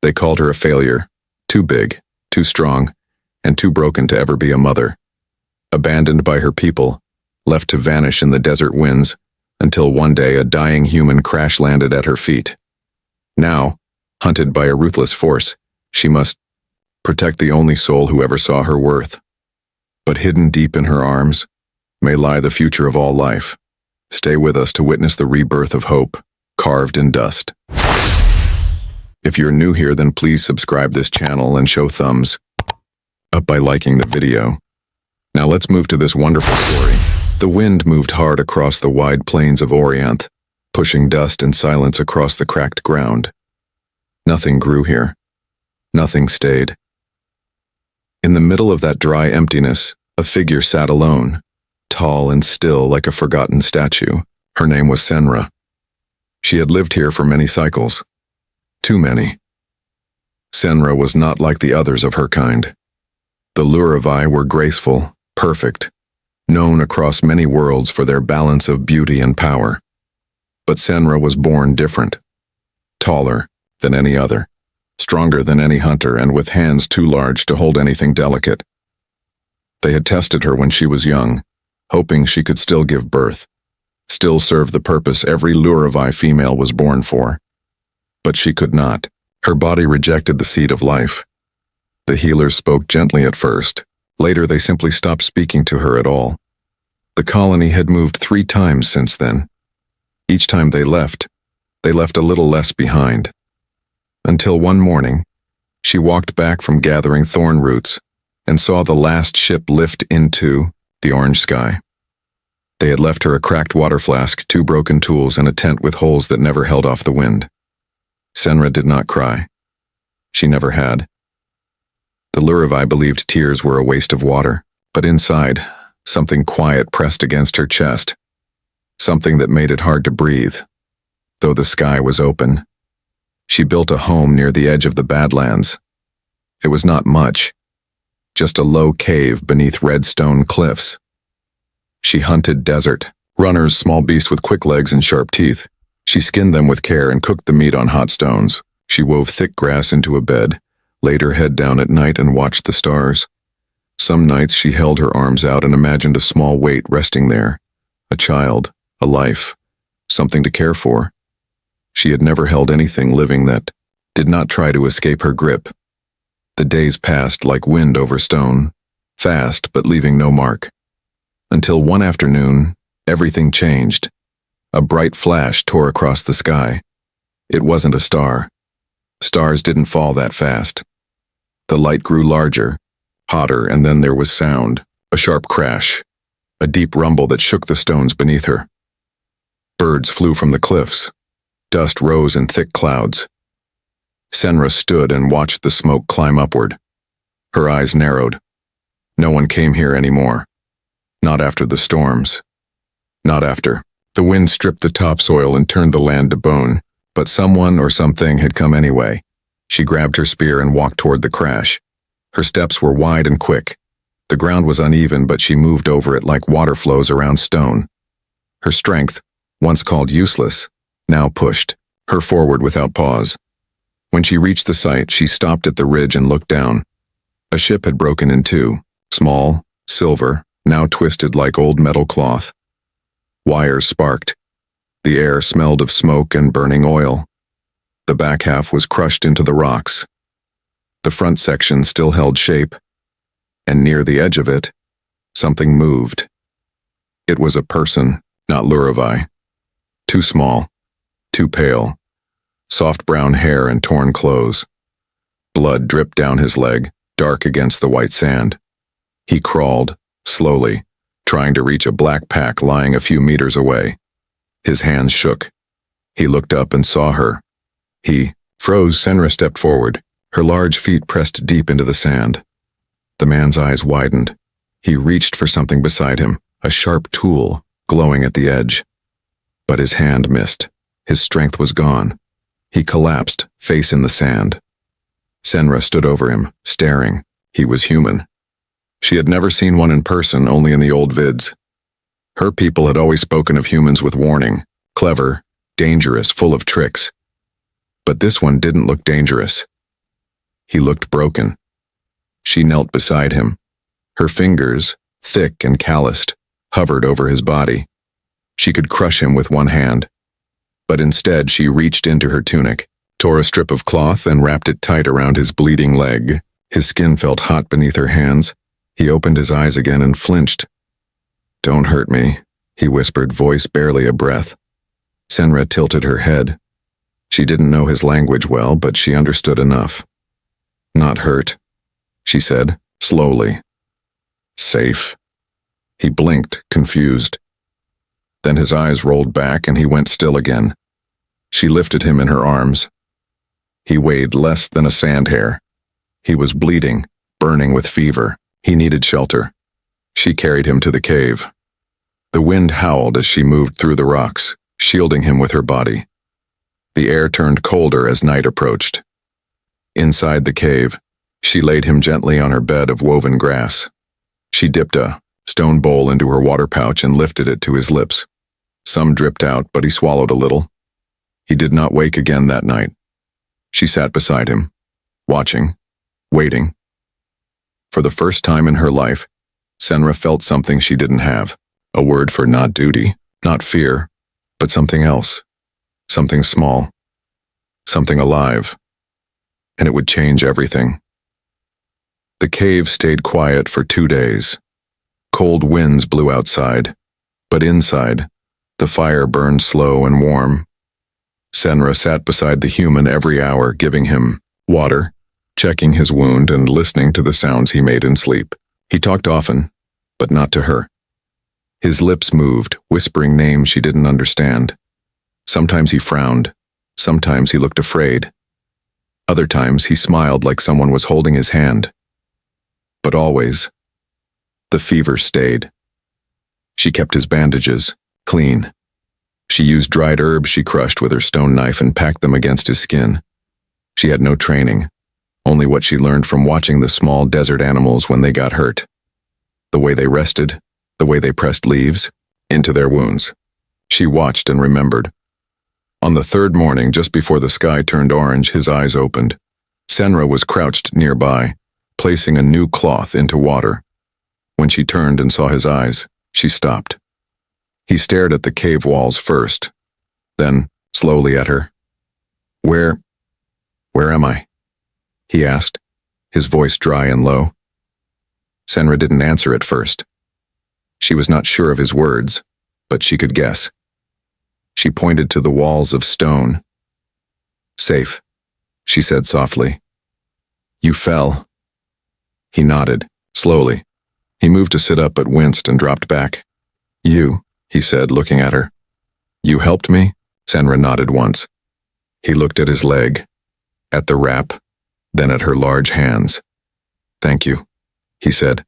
They called her a failure, too big, too strong, and too broken to ever be a mother. Abandoned by her people, left to vanish in the desert winds, until one day a dying human crash-landed at her feet. Now, hunted by a ruthless force, she must protect the only soul who ever saw her worth. But hidden deep in her arms may lie the future of all life. Stay with us to witness the rebirth of hope, carved in dust. If you're new here, then please subscribe this channel and show thumbs up by liking the video. Now let's move to this wonderful story. The wind moved hard across the wide plains of Orianth, pushing dust and silence across the cracked ground. Nothing grew here. Nothing stayed. In the middle of that dry emptiness, a figure sat alone, tall and still like a forgotten statue. Her name was Senra. She had lived here for many cycles. Too many. Senra was not like the others of her kind. The Luravi were graceful, perfect, known across many worlds for their balance of beauty and power. But Senra was born different. Taller than any other, stronger than any hunter, and with hands too large to hold anything delicate. They had tested her when she was young, hoping she could still give birth, still serve the purpose every Luravi female was born for. But she could not. Her body rejected the seed of life. The healers spoke gently at first. Later they simply stopped speaking to her at all. The colony had moved 3 times since then. Each time they left a little less behind. Until one morning, she walked back from gathering thorn roots and saw the last ship lift into the orange sky. They had left her a cracked water flask, 2 broken tools, and a tent with holes that never held off the wind. Senra did not cry. She never had. The Luravi believed tears were a waste of water, but inside, something quiet pressed against her chest. Something that made it hard to breathe, though the sky was open. She built a home near the edge of the Badlands. It was not much, just a low cave beneath red stone cliffs. She hunted desert runners, small beasts with quick legs and sharp teeth. She skinned them with care and cooked the meat on hot stones. She wove thick grass into a bed, laid her head down at night and watched the stars. Some nights she held her arms out and imagined a small weight resting there, a child, a life, something to care for. She had never held anything living that did not try to escape her grip. The days passed like wind over stone, fast but leaving no mark. Until one afternoon, everything changed. A bright flash tore across the sky. It wasn't a star. Stars didn't fall that fast. The light grew larger, hotter, and then there was sound, a sharp crash, a deep rumble that shook the stones beneath her. Birds flew from the cliffs. Dust rose in thick clouds. Senra stood and watched the smoke climb upward. Her eyes narrowed. No one came here anymore. Not after the storms. Not after. The wind stripped the topsoil and turned the land to bone, but someone or something had come anyway. She grabbed her spear and walked toward the crash. Her steps were wide and quick. The ground was uneven, but she moved over it like water flows around stone. Her strength, once called useless, now pushed her forward without pause. When she reached the site, she stopped at the ridge and looked down. A ship had broken in 2, small, silver, now twisted like old metal cloth. Wires sparked. The air smelled of smoke and burning oil. The back half was crushed into the rocks. The front section still held shape, and near the edge of it, something moved. It was a person, not Luravi. Too small, too pale, soft brown hair and torn clothes. Blood dripped down his leg, dark against the white sand. He crawled, slowly, trying to reach a black pack lying a few meters away. His hands shook. He looked up and saw her. He froze. Senra stepped forward, her large feet pressed deep into the sand. The man's eyes widened. He reached for something beside him, a sharp tool, glowing at the edge. But his hand missed. His strength was gone. He collapsed, face in the sand. Senra stood over him, staring. He was human. She had never seen one in person, only in the old vids. Her people had always spoken of humans with warning, clever, dangerous, full of tricks. But this one didn't look dangerous. He looked broken. She knelt beside him. Her fingers, thick and calloused, hovered over his body. She could crush him with one hand. But instead she reached into her tunic, tore a strip of cloth and wrapped it tight around his bleeding leg. His skin felt hot beneath her hands. He opened his eyes again and flinched. "Don't hurt me," he whispered, voice barely a breath. Senra tilted her head. She didn't know his language well, but she understood enough. "Not hurt," she said, slowly. "Safe." He blinked, confused. Then his eyes rolled back and he went still again. She lifted him in her arms. He weighed less than a sandhair. He was bleeding, burning with fever. He needed shelter. She carried him to the cave. The wind howled as she moved through the rocks, shielding him with her body. The air turned colder as night approached. Inside the cave, she laid him gently on her bed of woven grass. She dipped a stone bowl into her water pouch and lifted it to his lips. Some dripped out, but he swallowed a little. He did not wake again that night. She sat beside him, watching, waiting. For the first time in her life, Senra felt something she didn't have. A word for not duty, not fear, but something else. Something small. Something alive. And it would change everything. The cave stayed quiet for 2 days. Cold winds blew outside, but inside, the fire burned slow and warm. Senra sat beside the human every hour, giving him water, checking his wound and listening to the sounds he made in sleep. He talked often, but not to her. His lips moved, whispering names she didn't understand. Sometimes he frowned, sometimes he looked afraid. Other times he smiled like someone was holding his hand. But always, the fever stayed. She kept his bandages clean. She used dried herbs she crushed with her stone knife and packed them against his skin. She had no training, only what she learned from watching the small desert animals when they got hurt. The way they rested, the way they pressed leaves into their wounds. She watched and remembered. On the third morning, just before the sky turned orange, his eyes opened. Senra was crouched nearby, placing a new cloth into water. When she turned and saw his eyes, she stopped. He stared at the cave walls first, then slowly at her. Where am I?" he asked, his voice dry and low. Senra didn't answer at first. She was not sure of his words, but she could guess. She pointed to the walls of stone. "Safe," she said softly. "You fell." He nodded, slowly. He moved to sit up but winced and dropped back. "You," he said, looking at her. "You helped me?" Senra nodded once. He looked at his leg, at the wrap, then at her large hands. "Thank you," he said.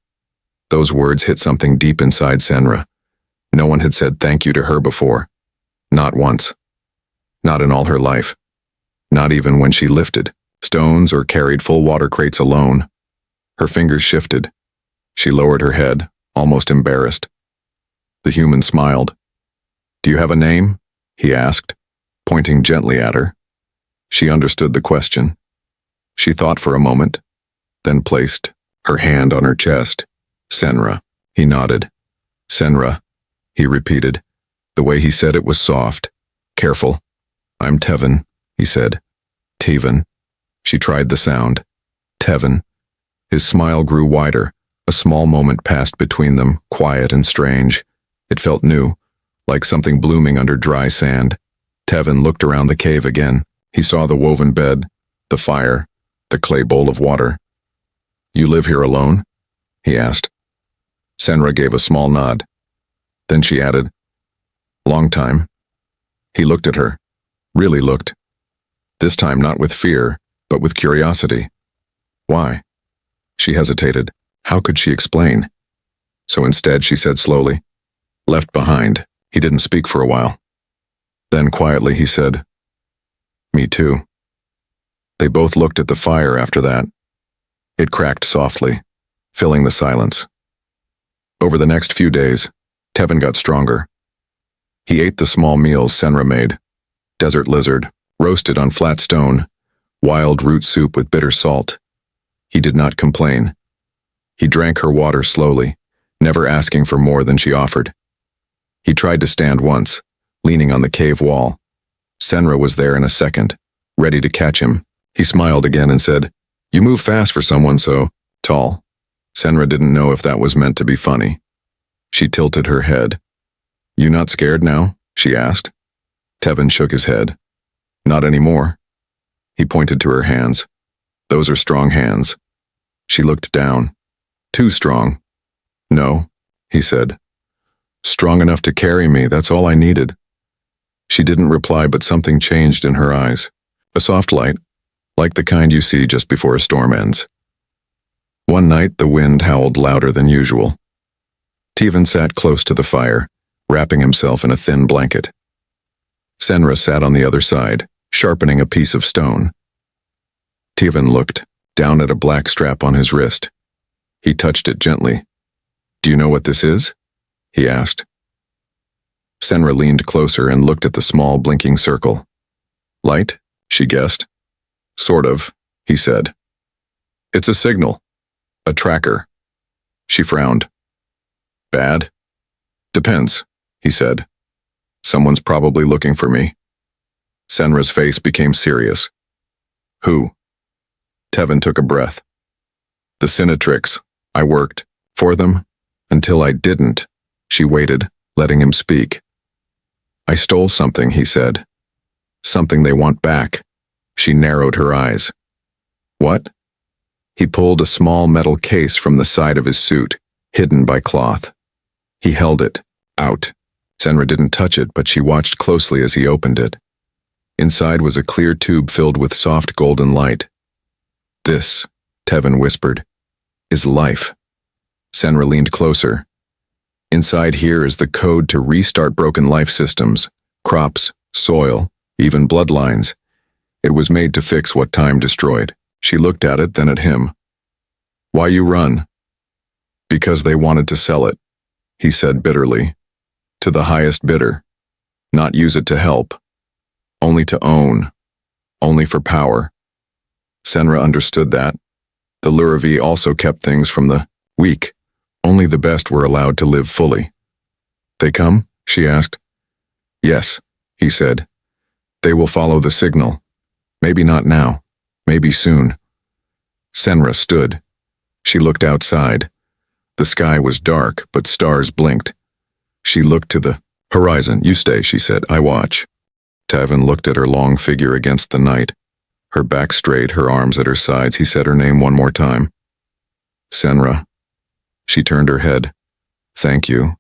Those words hit something deep inside Senra. No one had said thank you to her before. Not once. Not in all her life. Not even when she lifted stones or carried full water crates alone. Her fingers shifted. She lowered her head, almost embarrassed. The human smiled. "Do you have a name?" he asked, pointing gently at her. She understood the question. She thought for a moment, then placed her hand on her chest. "Senra," he nodded. "Senra," he repeated. The way he said it was soft, careful. "I'm Tevin," he said. "Tevin." She tried the sound. Tevin. His smile grew wider. A small moment passed between them, quiet and strange. It felt new, like something blooming under dry sand. Tevin looked around the cave again. He saw the woven bed, the fire, the clay bowl of water. "You live here alone?" he asked. Senra gave a small nod. Then she added, "Long time." He looked at her, really looked. This time not with fear, but with curiosity. Why? She hesitated. How could she explain? So instead she said slowly, "Left behind." He didn't speak for a while. Then quietly he said, "Me too." They both looked at the fire after that. It cracked softly, filling the silence. Over the next few days, Tevin got stronger. He ate the small meals Senra made. Desert lizard, roasted on flat stone, wild root soup with bitter salt, He did not complain. He drank her water slowly, never asking for more than she offered. He tried to stand once, leaning on the cave wall. Senra was there in a second, ready to catch him. He smiled again and said, "You move fast for someone so tall." Senra didn't know if that was meant to be funny. She tilted her head. "You not scared now?" she asked. Tevin shook his head. "Not anymore." He pointed to her hands. "Those are strong hands." She looked down. "Too strong." "No," he said. "Strong enough to carry me, that's all I needed." She didn't reply, but something changed in her eyes. A soft light, like the kind you see just before a storm ends. One night, the wind howled louder than usual. Tevin sat close to the fire, wrapping himself in a thin blanket. Senra sat on the other side, sharpening a piece of stone. Tevin looked down at a black strap on his wrist. He touched it gently. "Do you know what this is?" he asked. Senra leaned closer and looked at the small blinking circle. "Light?" she guessed. "Sort of," he said. "It's a signal. A tracker." She frowned. "Bad?" "Depends," he said. "Someone's probably looking for me." Senra's face became serious. "Who?" Tevin took a breath. "The Cinetrix. I worked for them until I didn't." She waited, letting him speak. "I stole something," he said. "Something they want back." She narrowed her eyes. "What?" He pulled a small metal case from the side of his suit, hidden by cloth. He held it out. Senra didn't touch it, but she watched closely as he opened it. Inside was a clear tube filled with soft golden light. "This," Tevin whispered, "is life." Senra leaned closer. "Inside here is the code to restart broken life systems, crops, soil, even bloodlines. It was made to fix what time destroyed." She looked at it, then at him. "Why you run?" "Because they wanted to sell it," he said bitterly. "To the highest bidder. Not use it to help. Only to own. Only for power." Senra understood that. The Luravi also kept things from the weak. Only the best were allowed to live fully. "They come?" she asked. "Yes," he said. "They will follow the signal. Maybe not now. Maybe soon." Senra stood. She looked outside. The sky was dark, but stars blinked. She looked to the horizon. "You stay," she said. "I watch." Tevin looked at her long figure against the night. Her back straight, her arms at her sides. He said her name one more time. "Senra." She turned her head. "Thank you."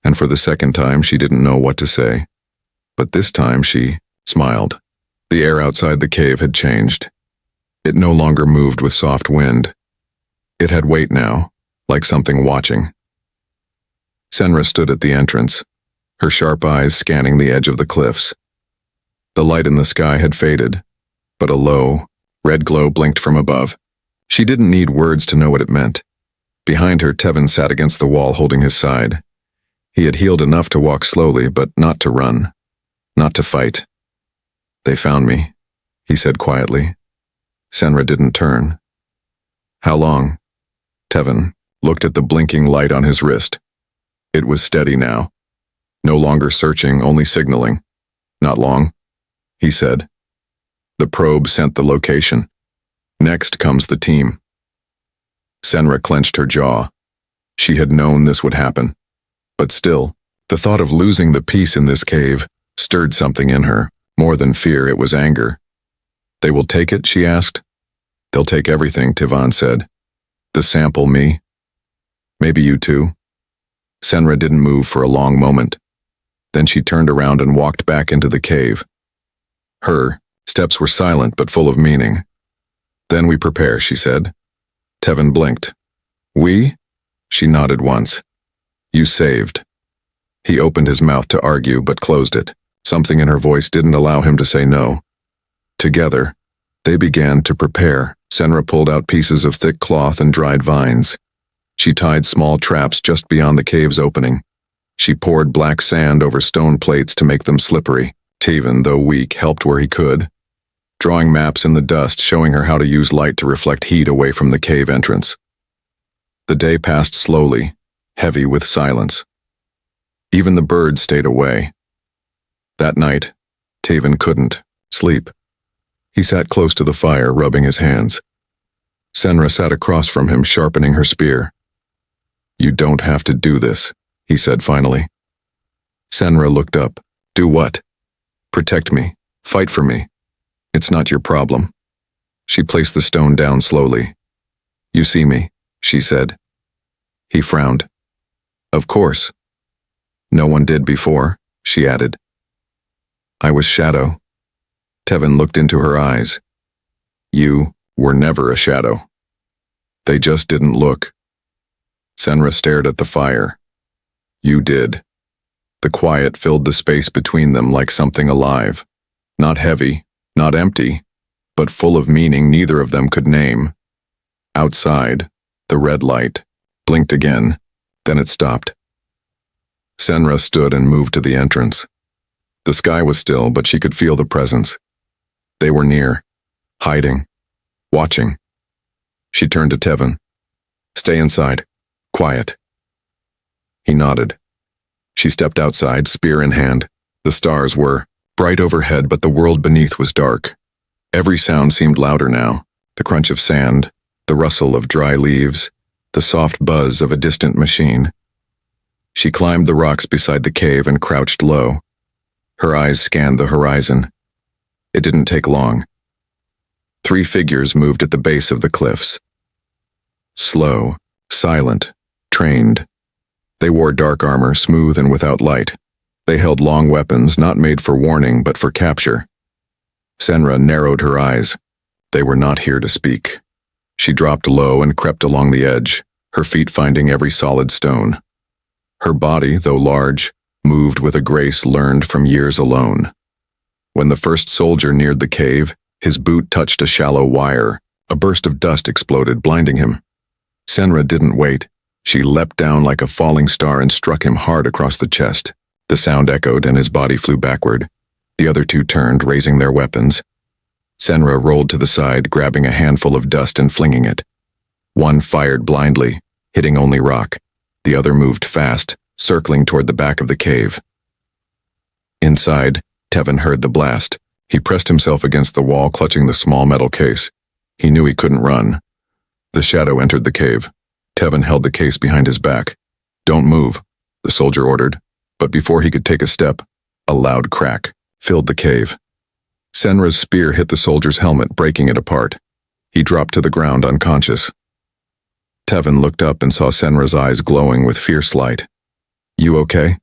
And for the second time, she didn't know what to say. But this time she smiled. The air outside the cave had changed. It no longer moved with soft wind. It had weight now, like something watching. Senra stood at the entrance, her sharp eyes scanning the edge of the cliffs. The light in the sky had faded, but a low, red glow blinked from above. She didn't need words to know what it meant. Behind her, Tevin sat against the wall holding his side. He had healed enough to walk slowly, but not to run, not to fight. "They found me," he said quietly. Senra didn't turn. "How long?" Tevin looked at the blinking light on his wrist. It was steady now. No longer searching, only signaling. "Not long," he said. The probe sent the location. "Next comes the team." Senra clenched her jaw. She had known this would happen. But still, the thought of losing the peace in this cave stirred something in her. More than fear, it was anger. "They will take it?" she asked. "They'll take everything," Tevin said. "The sample me. Maybe you too." Senra didn't move for a long moment. Then she turned around and walked back into the cave. Her steps were silent but full of meaning. "Then we prepare," she said. Tevin blinked. "We?" She nodded once. "You saved." He opened his mouth to argue but closed it. Something in her voice didn't allow him to say no. Together, they began to prepare. Senra pulled out pieces of thick cloth and dried vines. She tied small traps just beyond the cave's opening. She poured black sand over stone plates to make them slippery. Tevin, though weak, helped where he could. drawing maps in the dust showing her how to use light to reflect heat away from the cave entrance. The day passed slowly, heavy with silence. Even the birds stayed away. That night, Taven couldn't sleep. He sat close to the fire, rubbing his hands. Senra sat across from him, sharpening her spear. "You don't have to do this," he said finally. Senra looked up. "Do what?" "Protect me. Fight for me. It's not your problem." She placed the stone down slowly. "You see me," she said. He frowned. "Of course." "No one did before," she added. "I was shadow." Tevin looked into her eyes. "You were never a shadow. They just didn't look." Senra stared at the fire. "You did." The quiet filled the space between them like something alive. Not heavy, not empty, but full of meaning neither of them could name. Outside, the red light blinked again, then it stopped. Senra stood and moved to the entrance. The sky was still, but she could feel the presence. They were near, hiding, watching. She turned to Tevin. "Stay inside. Quiet." He nodded. She stepped outside, spear in hand. The stars were bright overhead, but the world beneath was dark. Every sound seemed louder now. The crunch of sand, the rustle of dry leaves, the soft buzz of a distant machine. She climbed the rocks beside the cave and crouched low. Her eyes scanned the horizon. It didn't take long. 3 figures moved at the base of the cliffs. Slow, silent, trained. They wore dark armor, smooth and without light. They held long weapons, not made for warning, but for capture. Senra narrowed her eyes. They were not here to speak. She dropped low and crept along the edge, her feet finding every solid stone. Her body, though large, moved with a grace learned from years alone. When the first soldier neared the cave, his boot touched a shallow wire. A burst of dust exploded, blinding him. Senra didn't wait. She leapt down like a falling star and struck him hard across the chest. The sound echoed and his body flew backward. The other 2 turned, raising their weapons. Senra rolled to the side, grabbing a handful of dust and flinging it. One fired blindly, hitting only rock. The other moved fast, circling toward the back of the cave. Inside, Tevin heard the blast. He pressed himself against the wall, clutching the small metal case. He knew he couldn't run. The shadow entered the cave. Tevin held the case behind his back. "Don't move," the soldier ordered. But before he could take a step, a loud crack filled the cave. Senra's spear hit the soldier's helmet, breaking it apart. He dropped to the ground unconscious. Tevin looked up and saw Senra's eyes glowing with fierce light. "You okay?"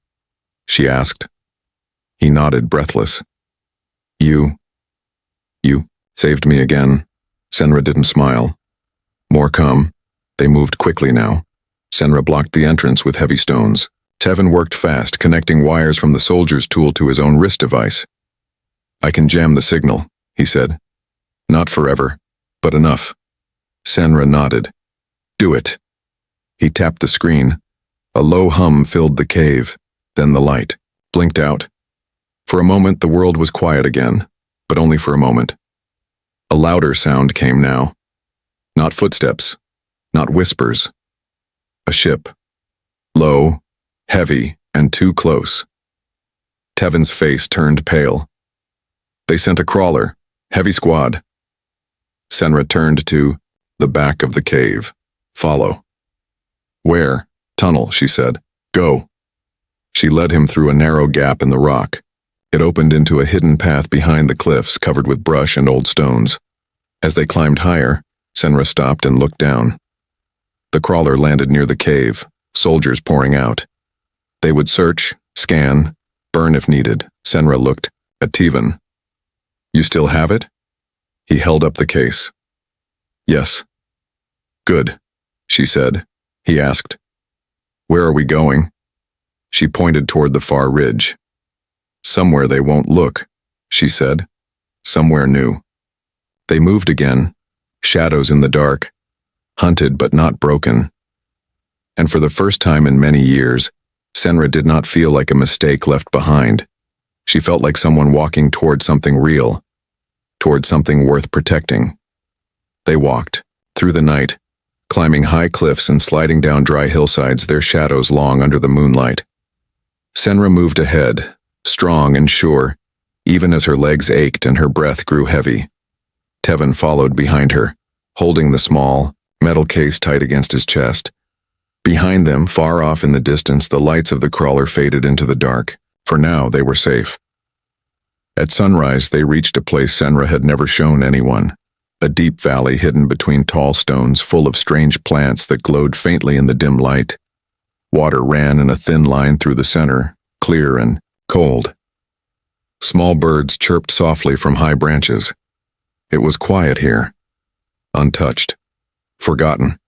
she asked. He nodded, breathless. You saved me again." Senra didn't smile. "More come." They moved quickly now. Senra blocked the entrance with heavy stones. Tevin worked fast, connecting wires from the soldier's tool to his own wrist device. "I can jam the signal," he said. "Not forever, but enough." Senra nodded. "Do it." He tapped the screen. A low hum filled the cave, then the light blinked out. For a moment the world was quiet again, but only for a moment. A louder sound came now. Not footsteps, not whispers. A ship. Low, heavy, and too close. Tevin's face turned pale. "They sent a crawler. Heavy squad." Senra turned to the back of the cave. "Follow." "Where?" "Tunnel," she said. "Go." She led him through a narrow gap in the rock. It opened into a hidden path behind the cliffs, covered with brush and old stones. As they climbed higher, Senra stopped and looked down. The crawler landed near the cave, soldiers pouring out. They would search, scan, burn if needed. Senra looked at Tevin. "You still have it?" He held up the case. "Yes." "Good," she said. He asked, "Where are we going?" She pointed toward the far ridge. "Somewhere they won't look," she said. "Somewhere new." They moved again, shadows in the dark, hunted but not broken. And for the first time in many years, Senra did not feel like a mistake left behind. She felt like someone walking toward something real. toward something worth protecting. They walked, through the night, climbing high cliffs and sliding down dry hillsides, their shadows long under the moonlight. Senra moved ahead, strong and sure, even as her legs ached and her breath grew heavy. Tevin followed behind her, holding the small, metal case tight against his chest. Behind them, far off in the distance, the lights of the crawler faded into the dark. For now, they were safe. At sunrise, they reached a place Senra had never shown anyone. A deep valley hidden between tall stones full of strange plants that glowed faintly in the dim light. Water ran in a thin line through the center, clear and cold. Small birds chirped softly from high branches. It was quiet here, untouched, forgotten.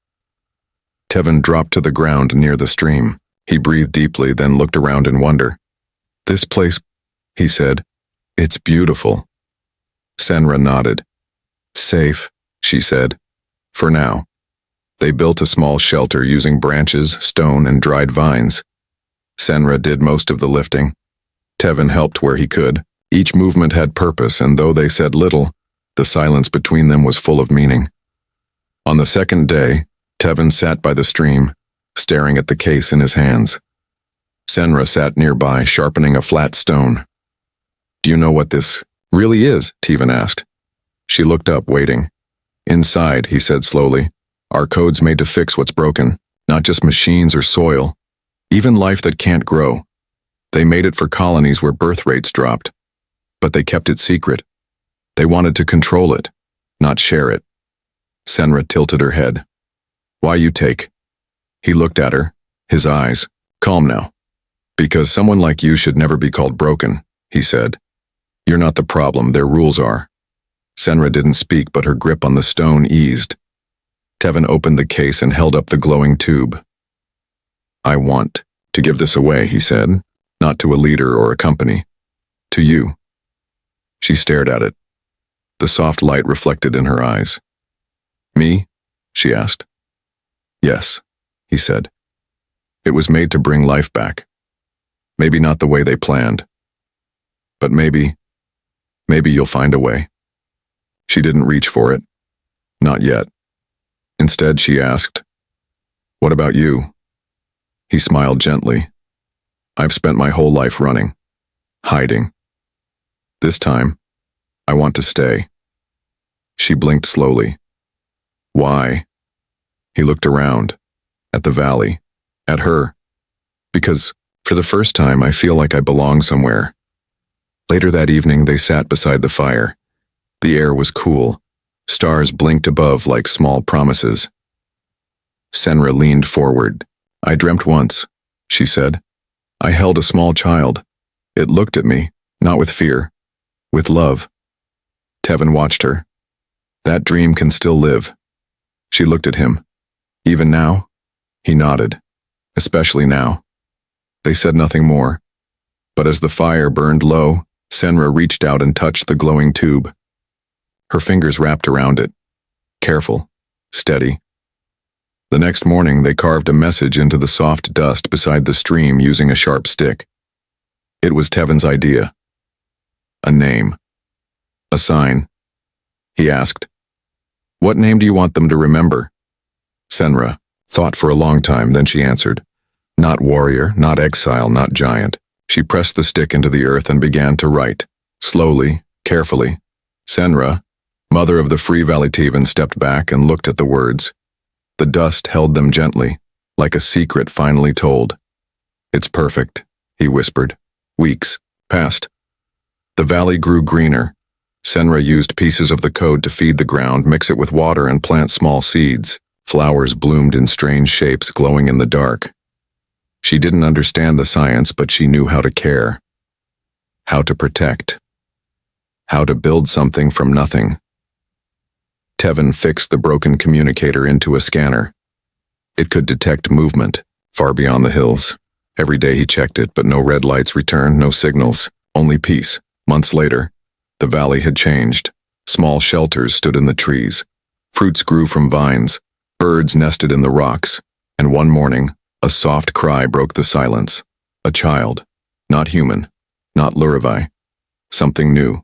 Tevin dropped to the ground near the stream. He breathed deeply, then looked around in wonder. "This place," he said, "it's beautiful." Senra nodded. "Safe," she said, "for now." They built a small shelter using branches, stone, and dried vines. Senra did most of the lifting. Tevin helped where he could. Each movement had purpose, and though they said little, the silence between them was full of meaning. On the second day, Tevin sat by the stream, staring at the case in his hands. Senra sat nearby, sharpening a flat stone. "Do you know what this really is?" Tevin asked. She looked up, waiting. "Inside," he said slowly, "are codes made to fix what's broken, not just machines or soil, even life that can't grow. They made it for colonies where birth rates dropped, but they kept it secret. They wanted to control it, not share it." Senra tilted her head. "Why you take?" He looked at her, his eyes, calm now. "Because someone like you should never be called broken," he said. "You're not the problem, their rules are." Senra didn't speak, but her grip on the stone eased. Tevin opened the case and held up the glowing tube. "I want to give this away," he said, "not to a leader or a company. To you." She stared at it. The soft light reflected in her eyes. "Me?" she asked. "Yes," he said. "It was made to bring life back. Maybe not the way they planned. But maybe you'll find a way." She didn't reach for it. Not yet. Instead, she asked, "What about you?" He smiled gently. "I've spent my whole life running, hiding. This time, I want to stay." She blinked slowly. "Why?" He looked around, at the valley, at her. "Because, for the first time, I feel like I belong somewhere." Later that evening, they sat beside the fire. The air was cool. Stars blinked above like small promises. Senra leaned forward. "I dreamt once," she said. "I held a small child. It looked at me, not with fear, with love." Tevin watched her. "That dream can still live." She looked at him. "Even now?" He nodded. "Especially now." They said nothing more. But as the fire burned low, Senra reached out and touched the glowing tube. Her fingers wrapped around it. Careful, steady. The next morning, they carved a message into the soft dust beside the stream using a sharp stick. It was Tevin's idea. A name. A sign. He asked, "What name do you want them to remember?" Senra thought for a long time, then she answered, "Not warrior, not exile, not giant." She pressed the stick into the earth and began to write, slowly, carefully. Senra, mother of the Free Valley Tevan, stepped back and looked at the words. The dust held them gently, like a secret finally told. "It's perfect," he whispered. Weeks passed. The valley grew greener. Senra used pieces of the code to feed the ground, mix it with water, and plant small seeds. Flowers bloomed in strange shapes, glowing in the dark. She didn't understand the science, but she knew how to care. How to protect. How to build something from nothing. Tevin fixed the broken communicator into a scanner. It could detect movement, far beyond the hills. Every day he checked it, but no red lights returned, no signals, only peace. Months later, the valley had changed. Small shelters stood in the trees. Fruits grew from vines. Birds nested in the rocks. And one morning, a soft cry broke the silence. A child. Not human. Not Luravi. Something new.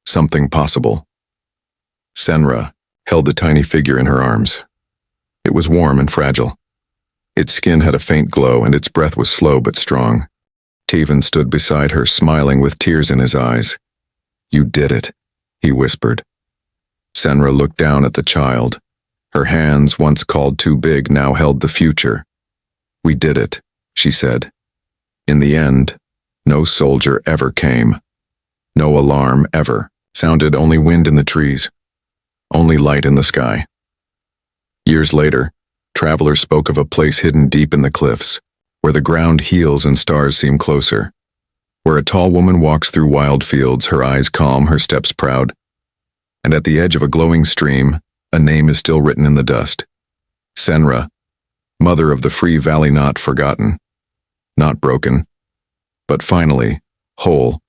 Something possible. Senra held the tiny figure in her arms. It was warm and fragile. Its skin had a faint glow and its breath was slow but strong. Tevan stood beside her, smiling with tears in his eyes. "You did it," he whispered. Senra looked down at the child. Her hands, once called too big, now held the future. "We did it," she said. In the end, no soldier ever came. No alarm ever sounded, only wind in the trees. Only light in the sky. Years later, travelers spoke of a place hidden deep in the cliffs, where the ground heals and stars seem closer. Where a tall woman walks through wild fields, her eyes calm, her steps proud. And at the edge of a glowing stream, a name is still written in the dust. Senra, mother of the free valley, not forgotten, not broken, but finally whole.